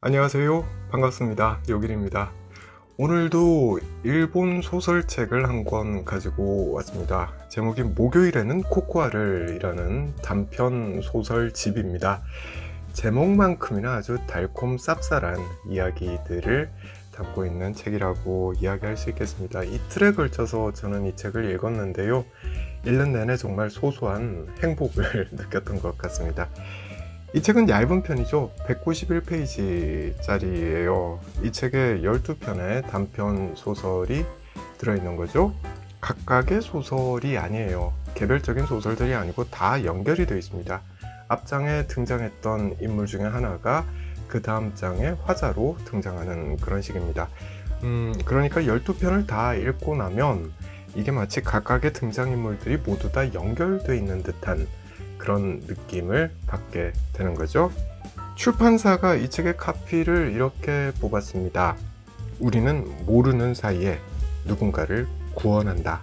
안녕하세요. 반갑습니다. 요길입니다. 오늘도 일본 소설책을 한 권 가지고 왔습니다. 제목이 목요일에는 코코아를 이라는 단편 소설집입니다. 제목만큼이나 아주 달콤 쌉쌀한 이야기들을 담고 있는 책이라고 이야기할 수 있겠습니다. 이틀에 걸쳐서 저는 이 책을 읽었는데요. 읽는 내내 정말 소소한 행복을 느꼈던 것 같습니다. 이 책은 얇은 편이죠. 191페이지짜리예요. 이 책에 12편의 단편 소설이 들어있는 거죠. 각각의 소설이 아니에요. 개별적인 소설들이 아니고 다 연결이 되어 있습니다. 앞장에 등장했던 인물 중에 하나가 그 다음 장에 화자로 등장하는 그런 식입니다. 그러니까 12편을 다 읽고 나면 이게 마치 각각의 등장인물들이 모두 다 연결되어 있는 듯한 그런 느낌을 받게 되는 거죠. 출판사가 이 책의 카피를 이렇게 뽑았습니다. 우리는 모르는 사이에 누군가를 구원한다.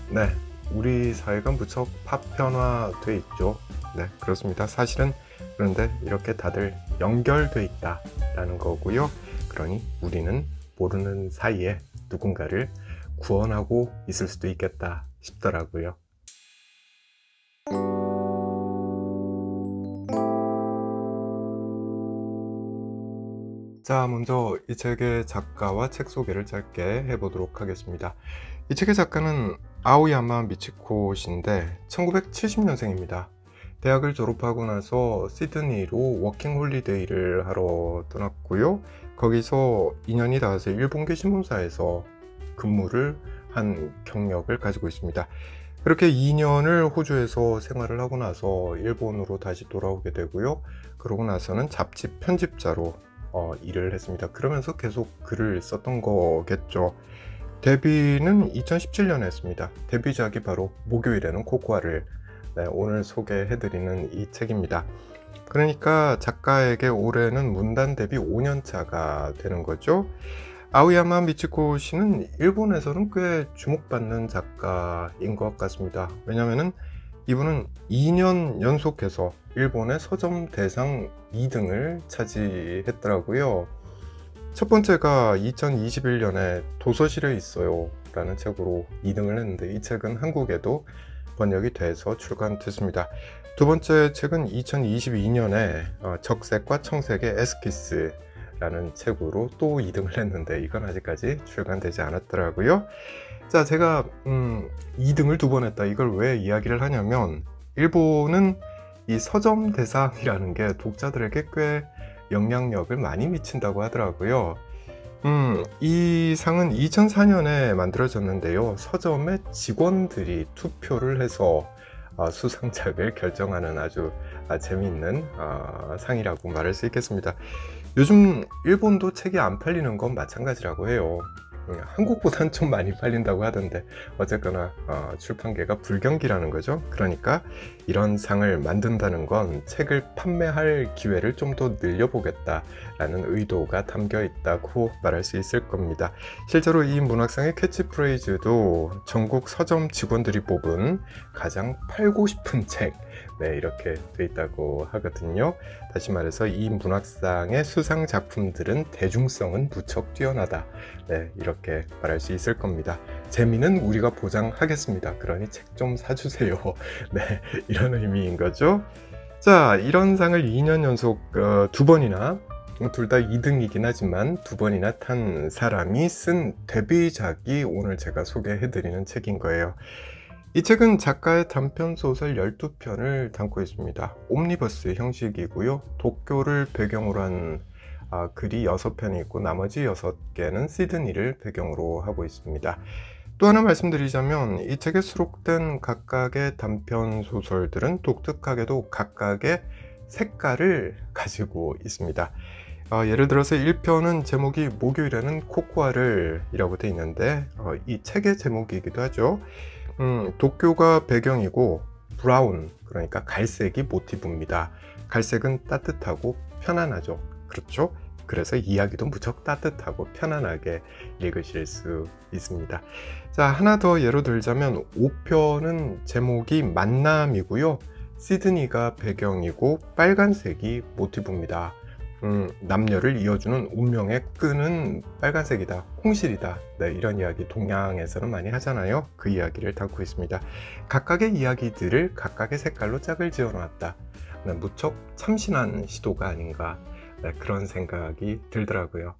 네, 우리 사회가 무척 파편화돼 있죠. 네, 그렇습니다. 사실은 그런데 이렇게 다들 연결돼 있다라는 거고요. 그러니 우리는 모르는 사이에 누군가를 구원하고 있을 수도 있겠다 싶더라고요. 자, 먼저 이 책의 작가와 책 소개를 짧게 해보도록 하겠습니다. 이 책의 작가는 아오야마 미치코 씨인데 1970년생입니다. 대학을 졸업하고 나서 시드니로 워킹 홀리데이를 하러 떠났고요. 거기서 2년이 닿아서 일본계 신문사에서 근무를 한 경력을 가지고 있습니다. 그렇게 2년을 호주에서 생활을 하고 나서 일본으로 다시 돌아오게 되고요. 그러고 나서는 잡지 편집자로 일을 했습니다. 그러면서 계속 글을 썼던 거겠죠. 데뷔는 2017년에 했습니다. 데뷔작이 바로 목요일에는 코코아를 오늘 소개해드리는 이 책입니다. 그러니까 작가에게 올해는 문단 데뷔 5년차가 되는 거죠. 아오야마 미치코 씨는 일본에서는 꽤 주목받는 작가인 것 같습니다. 왜냐하면 이분은 2년 연속해서 일본의 서점 대상 2등을 차지했더라고요. 첫 번째가 2021년에 도서실에 있어요 라는 책으로 2등을 했는데 이 책은 한국에도 번역이 돼서 출간됐습니다. 두 번째 책은 2022년에 적색과 청색의 에스키스 라는 책으로 또 2등을 했는데 이건 아직까지 출간되지 않았더라고요. 자, 제가 2등을 두 번 했다, 이걸 왜 이야기를 하냐면 일본은 이 서점 대상이라는 게 독자들에게 꽤 영향력을 많이 미친다고 하더라고요. 이 상은 2004년에 만들어졌는데요. 서점의 직원들이 투표를 해서 수상작을 결정하는 아주 재미있는 상이라고 말할 수 있겠습니다. 요즘 일본도 책이 안 팔리는 건 마찬가지라고 해요. 한국보단 좀 많이 팔린다고 하던데 어쨌거나 출판계가 불경기라는 거죠. 그러니까 이런 상을 만든다는 건 책을 판매할 기회를 좀 더 늘려보겠다라는 의도가 담겨 있다고 말할 수 있을 겁니다. 실제로 이 문학상의 캐치프레이즈도 전국 서점 직원들이 뽑은 가장 팔고 싶은 책, 이렇게 돼 있다고 하거든요. 다시 말해서 이 문학상의 수상 작품들은 대중성은 무척 뛰어나다, 이렇게 말할 수 있을 겁니다. 재미는 우리가 보장하겠습니다. 그러니 책 좀 사주세요. 이런 의미인 거죠. 자, 이런 상을 2년 연속 두 번이나, 둘 다 2등이긴 하지만 두 번이나 탄 사람이 쓴 데뷔작이 오늘 제가 소개해드리는 책인 거예요. 이 책은 작가의 단편소설 12편을 담고 있습니다. 옴니버스 형식이고요. 도쿄를 배경으로 한 글이 6편이 있고 나머지 6개는 시드니를 배경으로 하고 있습니다. 또 하나 말씀드리자면 이 책에 수록된 각각의 단편 소설들은 독특하게도 각각의 색깔을 가지고 있습니다. 예를 들어서 1편은 제목이 목요일에는 코코아를 이라고 되어 있는데 이 책의 제목이기도 하죠. 도쿄가 배경이고 브라운, 그러니까 갈색이 모티브입니다. 갈색은 따뜻하고 편안하죠. 그렇죠? 그래서 이야기도 무척 따뜻하고 편안하게 읽으실 수 있습니다. 자, 하나 더 예로 들자면 5편은 제목이 만남이고요. 시드니가 배경이고 빨간색이 모티브입니다. 남녀를 이어주는 운명의 끈은 빨간색이다, 홍실이다. 네, 이런 이야기 동양에서는 많이 하잖아요. 그 이야기를 담고 있습니다. 각각의 이야기들을 각각의 색깔로 짝을 지어 놨다. 네, 무척 참신한 시도가 아닌가, 네, 그런 생각이 들더라고요.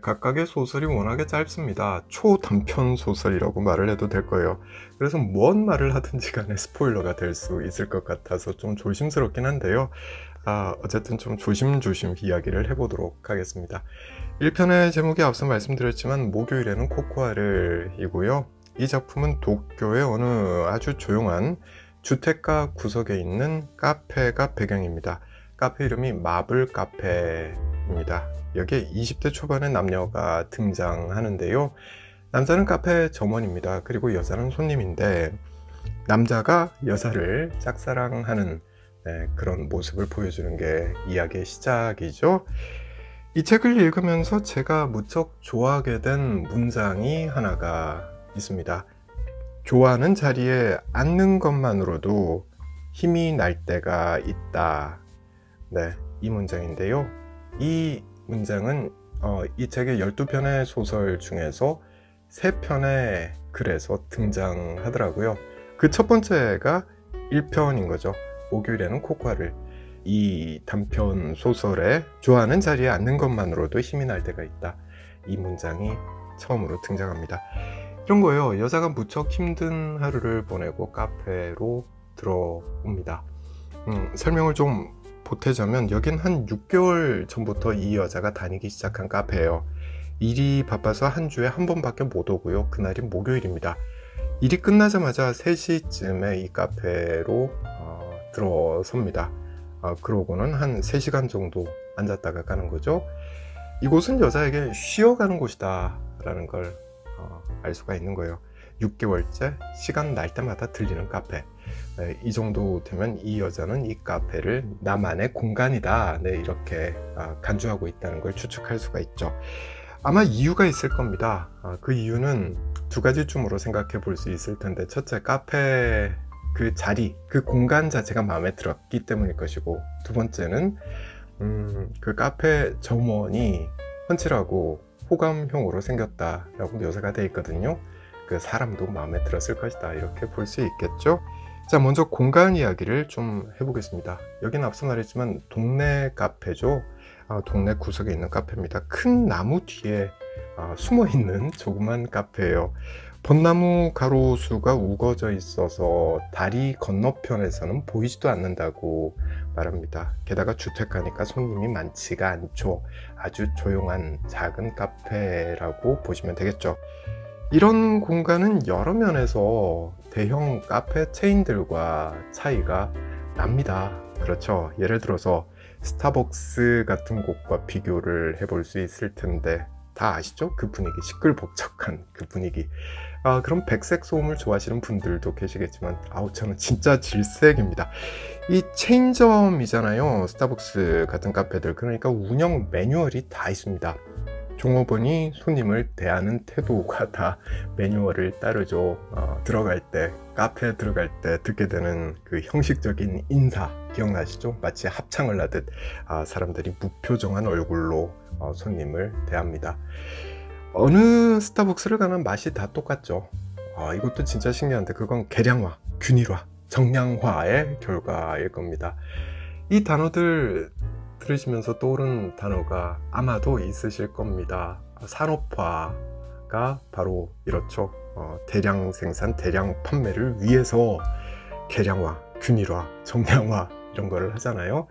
각각의 소설이 워낙에 짧습니다. 초단편 소설이라고 말을 해도 될 거예요. 그래서 뭔 말을 하든지 간에 스포일러가 될 수 있을 것 같아서 좀 조심스럽긴 한데요. 어쨌든 좀 조심조심 이야기를 해보도록 하겠습니다. 1편의 제목이 앞서 말씀드렸지만 목요일에는 코코아를 이고요. 이 작품은 도쿄의 어느 아주 조용한 주택가 구석에 있는 카페가 배경입니다. 카페 이름이 마블 카페입니다. 여기에 20대 초반의 남녀가 등장하는데요. 남자는 카페 점원입니다. 그리고 여자는 손님인데 남자가 여자를 짝사랑하는, 네, 그런 모습을 보여주는 게 이야기의 시작이죠. 이 책을 읽으면서 제가 무척 좋아하게 된 문장이 하나가 있습니다. 좋아하는 자리에 앉는 것만으로도 힘이 날 때가 있다. 네, 이 문장인데요. 이 문장은 이 책의 12편의 소설 중에서 3편의 글에서 등장하더라고요. 그 첫 번째가 1편인 거죠. 목요일에는 코코아를. 이 단편 소설에 좋아하는 자리에 앉는 것만으로도 힘이 날 때가 있다. 이 문장이 처음으로 등장합니다. 이런 거예요. 여자가 무척 힘든 하루를 보내고 카페로 들어옵니다. 설명을 좀 보태자면 여긴 한 6개월 전부터 이 여자가 다니기 시작한 카페예요. 일이 바빠서 한 주에 한 번밖에 못 오고요. 그날이 목요일입니다. 일이 끝나자마자 3시쯤에 이 카페로 들어섭니다. 그러고는 한 3시간 정도 앉았다가 가는 거죠. 이곳은 여자에게 쉬어가는 곳이다 라는 걸 알 수가 있는 거예요. 6개월째 시간 날 때마다 들리는 카페. 네, 이 정도 되면 이 여자는 이 카페를 나만의 공간이다, 네, 이렇게 간주하고 있다는 걸 추측할 수가 있죠. 아마 이유가 있을 겁니다. 그 이유는 2가지쯤으로 생각해 볼 수 있을 텐데, 첫째, 카페 그 자리, 그 공간 자체가 마음에 들었기 때문일 것이고, 두 번째는 그 카페 점원이 훤칠하고 호감형으로 생겼다라고 묘사가 되어 있거든요. 그 사람도 마음에 들었을 것이다, 이렇게 볼 수 있겠죠. 자, 먼저 공간 이야기를 좀 해보겠습니다. 여기는 앞서 말했지만 동네 카페죠. 동네 구석에 있는 카페입니다. 큰 나무 뒤에 숨어있는 조그만 카페예요. 벚나무 가로수가 우거져 있어서 다리 건너편에서는 보이지도 않는다고 말합니다. 게다가 주택가니까 손님이 많지가 않죠. 아주 조용한 작은 카페라고 보시면 되겠죠. 이런 공간은 여러 면에서 대형 카페 체인들과 차이가 납니다. 그렇죠. 예를 들어서 스타벅스 같은 곳과 비교를 해볼 수 있을 텐데, 다 아시죠? 그 분위기, 시끌벅적한 그 분위기. 그럼 백색 소음을 좋아하시는 분들도 계시겠지만, 저는 진짜 질색입니다. 이 체인점이잖아요, 스타벅스 같은 카페들. 그러니까 운영 매뉴얼이 다 있습니다. 종업원이 손님을 대하는 태도가 다 매뉴얼을 따르죠. 들어갈 때, 카페에 들어갈 때 듣게 되는 그 형식적인 인사 기억나시죠? 마치 합창을 하듯 사람들이 무표정한 얼굴로 손님을 대합니다. 어느 스타벅스를 가나 맛이 다 똑같죠. 이것도 진짜 신기한데, 그건 계량화, 균일화, 정량화의 결과일 겁니다. 이 단어들 들으시면서 떠오른 단어가 아마도 있으실 겁니다. 산업화가 바로 이렇죠. 대량 생산, 대량 판매를 위해서 계량화, 균일화, 정량화 이런 거를 하잖아요.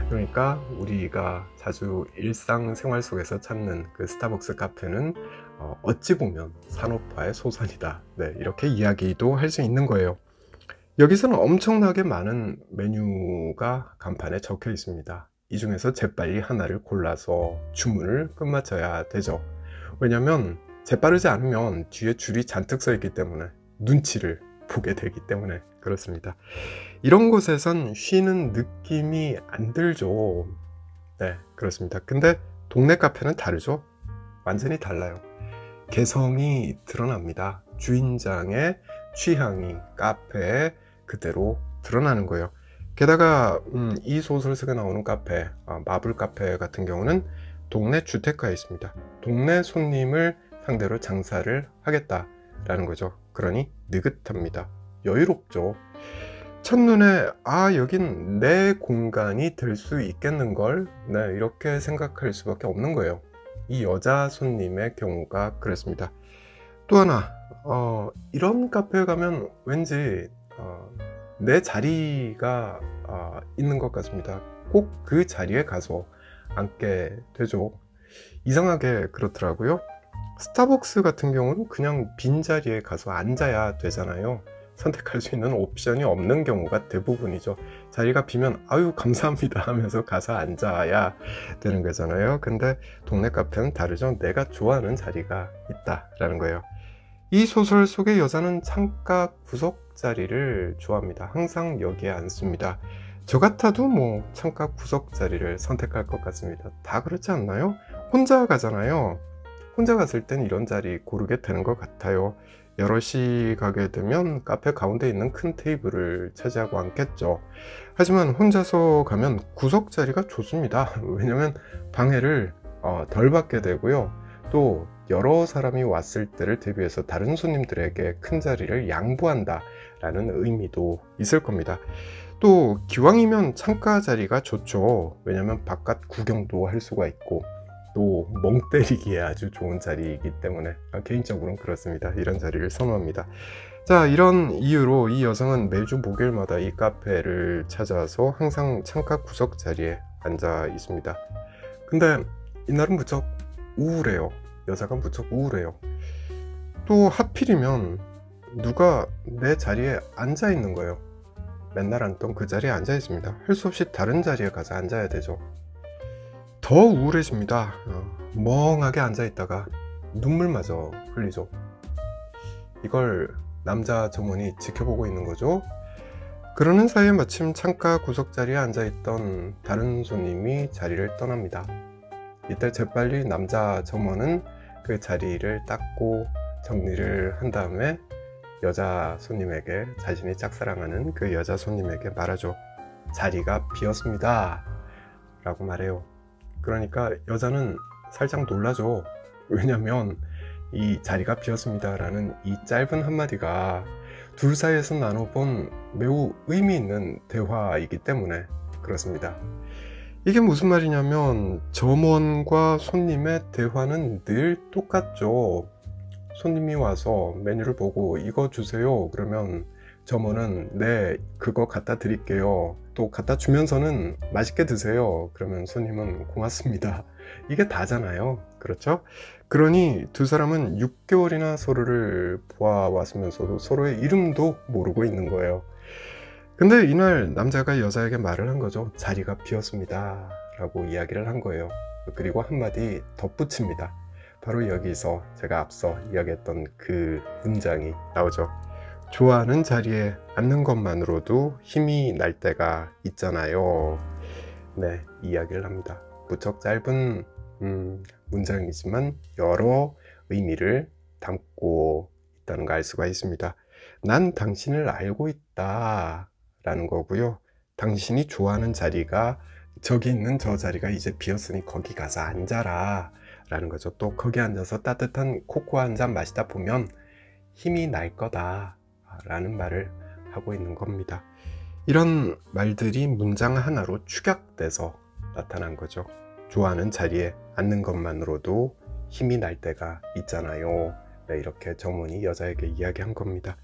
그러니까 우리가 자주 일상생활 속에서 찾는 그 스타벅스 카페는 어찌 보면 산업화의 소산이다, 네, 이렇게 이야기도 할 수 있는 거예요. 여기서는 엄청나게 많은 메뉴가 간판에 적혀 있습니다. 이 중에서 재빨리 하나를 골라서 주문을 끝마쳐야 되죠. 왜냐면 재빠르지 않으면 뒤에 줄이 잔뜩 서 있기 때문에, 눈치를 보게 되기 때문에 그렇습니다. 이런 곳에선 쉬는 느낌이 안 들죠. 네, 그렇습니다. 근데 동네 카페는 다르죠. 완전히 달라요. 개성이 드러납니다. 주인장의 취향이 카페에 그대로 드러나는 거예요. 게다가 이 소설 속에 나오는 카페, 마블 카페 같은 경우는 동네 주택가에 있습니다. 동네 손님을 상대로 장사를 하겠다라는 거죠. 그러니 느긋합니다. 여유롭죠. 첫눈에 여긴 내 공간이 될 수 있겠는걸, 네, 이렇게 생각할 수밖에 없는 거예요. 이 여자 손님의 경우가 그랬습니다. 또 하나, 이런 카페에 가면 왠지 내 자리가 있는 것 같습니다. 꼭 그 자리에 가서 앉게 되죠. 이상하게 그렇더라고요. 스타벅스 같은 경우는 그냥 빈자리에 가서 앉아야 되잖아요. 선택할 수 있는 옵션이 없는 경우가 대부분이죠. 자리가 비면 아유 감사합니다 하면서 가서 앉아야 되는 거잖아요. 근데 동네 카페는 다르죠. 내가 좋아하는 자리가 있다라는 거예요. 이 소설 속의 여자는 창가 구석 자리를 좋아합니다. 항상 여기에 앉습니다. 저 같아도 뭐 창가 구석 자리를 선택할 것 같습니다. 다 그렇지 않나요? 혼자 가잖아요. 혼자 갔을 땐 이런 자리 고르게 되는 것 같아요. 여럿이 가게 되면 카페 가운데 있는 큰 테이블을 차지하고 앉겠죠. 하지만 혼자서 가면 구석 자리가 좋습니다. 왜냐면 방해를 덜 받게 되고요. 또 여러 사람이 왔을 때를 대비해서 다른 손님들에게 큰 자리를 양보한다 라는 의미도 있을 겁니다. 또 기왕이면 창가 자리가 좋죠. 왜냐면 바깥 구경도 할 수가 있고 또 멍 때리기에 아주 좋은 자리이기 때문에 개인적으로는 그렇습니다. 이런 자리를 선호합니다. 자, 이런 이유로 이 여성은 매주 목요일마다 이 카페를 찾아와서 항상 창가 구석 자리에 앉아 있습니다. 근데 이날은 무척 우울해요. 여자가 무척 우울해요. 또 하필이면 누가 내 자리에 앉아 있는 거예요. 맨날 앉던 그 자리에 앉아 있습니다. 할 수 없이 다른 자리에 가서 앉아야 되죠. 더 우울해집니다. 멍하게 앉아 있다가 눈물마저 흘리죠. 이걸 남자 점원이 지켜보고 있는 거죠. 그러는 사이에 마침 창가 구석 자리에 앉아 있던 다른 손님이 자리를 떠납니다. 이때 재빨리 남자 점원은 그 자리를 닦고 정리를 한 다음에 여자 손님에게, 자신이 짝사랑하는 그 여자 손님에게 말하죠. 자리가 비었습니다 라고 말해요. 그러니까 여자는 살짝 놀라죠. 왜냐면 이 자리가 비었습니다 라는 이 짧은 한마디가 둘 사이에서 나눠본 매우 의미 있는 대화이기 때문에 그렇습니다. 이게 무슨 말이냐면 점원과 손님의 대화는 늘 똑같죠. 손님이 와서 메뉴를 보고 이거 주세요 그러면 점원은 네 그거 갖다 드릴게요, 또 갖다 주면서는 맛있게 드세요 그러면 손님은 고맙습니다. 이게 다잖아요. 그렇죠? 그러니 두 사람은 6개월이나 서로를 보아왔으면서도 서로의 이름도 모르고 있는 거예요. 근데 이날 남자가 여자에게 말을 한 거죠. 자리가 비었습니다 라고 이야기를 한 거예요. 그리고 한마디 덧붙입니다. 바로 여기서 제가 앞서 이야기했던 그 문장이 나오죠. 좋아하는 자리에 앉는 것만으로도 힘이 날 때가 있잖아요. 네, 이야기를 합니다. 무척 짧은 문장이지만 여러 의미를 담고 있다는 걸 알 수가 있습니다. 난 당신을 알고 있다 라는 거고요. 당신이 좋아하는 자리가 저기 있는 저 자리가 이제 비었으니 거기 가서 앉아라 라는 거죠. 또 거기 앉아서 따뜻한 코코아 한 잔 마시다 보면 힘이 날 거다 라는 말을 하고 있는 겁니다. 이런 말들이 문장 하나로 축약돼서 나타난 거죠. 좋아하는 자리에 앉는 것만으로도 힘이 날 때가 있잖아요. 네, 이렇게 점원이 여자에게 이야기한 겁니다.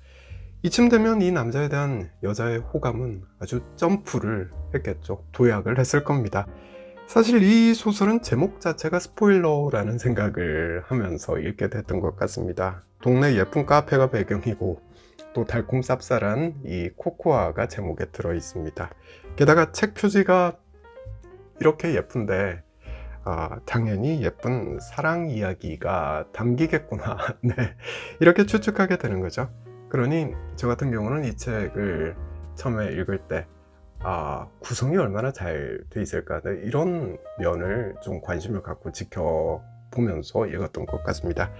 이쯤 되면 이 남자에 대한 여자의 호감은 아주 점프를 했겠죠. 도약을 했을 겁니다. 사실 이 소설은 제목 자체가 스포일러라는 생각을 하면서 읽게 됐던 것 같습니다. 동네 예쁜 카페가 배경이고 또 달콤 쌉쌀한 이 코코아가 제목에 들어 있습니다. 게다가 책 표지가 이렇게 예쁜데 당연히 예쁜 사랑 이야기가 담기겠구나 네, 이렇게 추측하게 되는 거죠. 그러니 저 같은 경우는 이 책을 처음에 읽을 때 구성이 얼마나 잘 돼 있을까, 네, 이런 면을 좀 관심을 갖고 지켜보면서 읽었던 것 같습니다.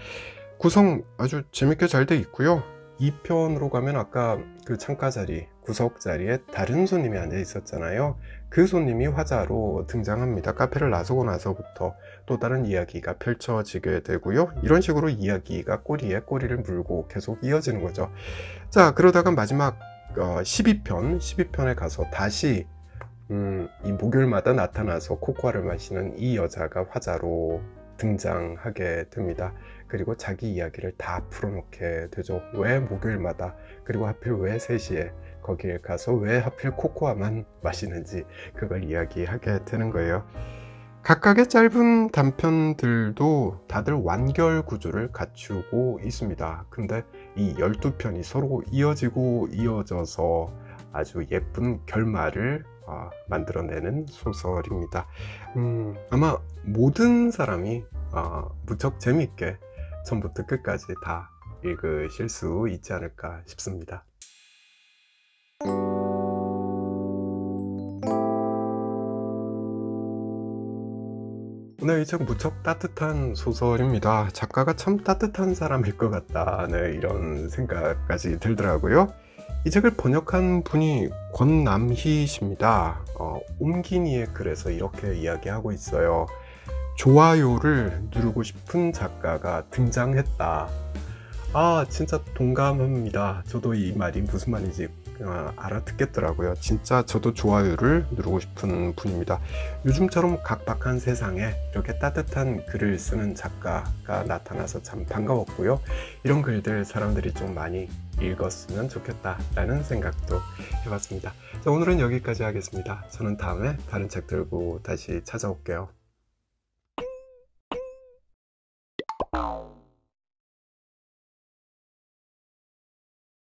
구성 아주 재밌게 잘 돼 있고요. 2편으로 가면 아까 그 창가 자리, 구석 자리에 다른 손님이 앉아 있었잖아요. 그 손님이 화자로 등장합니다. 카페를 나서고 나서부터 또 다른 이야기가 펼쳐지게 되고요. 이런 식으로 이야기가 꼬리에 꼬리를 물고 계속 이어지는 거죠. 자, 그러다가 마지막 12편에 가서 다시 이 목요일마다 나타나서 코코아를 마시는 이 여자가 화자로 등장하게 됩니다. 그리고 자기 이야기를 다 풀어놓게 되죠. 왜 목요일마다, 그리고 하필 왜 3시에 거기에 가서 왜 하필 코코아만 마시는지 그걸 이야기하게 되는 거예요. 각각의 짧은 단편들도 다들 완결 구조를 갖추고 있습니다. 근데 이 12편이 서로 이어지고 이어져서 아주 예쁜 결말을 만들어내는 소설입니다. 아마 모든 사람이 무척 재미있게 처음부터 끝까지 다 읽으실 수 있지 않을까 싶습니다. 오늘 이 책 무척 따뜻한 소설입니다. 작가가 참 따뜻한 사람일 것 같다, 네, 이런 생각까지 들더라고요. 이 책을 번역한 분이 권남희 씨입니다. 옴기니의 글에서 이렇게 이야기하고 있어요. 좋아요를 누르고 싶은 작가가 등장했다. 진짜 동감합니다. 저도 이 말이 무슨 말인지 알아듣겠더라고요. 진짜 저도 좋아요를 누르고 싶은 분입니다. 요즘처럼 각박한 세상에 이렇게 따뜻한 글을 쓰는 작가가 나타나서 참 반가웠고요. 이런 글들 사람들이 좀 많이 읽었으면 좋겠다 라는 생각도 해봤습니다. 자, 오늘은 여기까지 하겠습니다. 저는 다음에 다른 책 들고 다시 찾아올게요.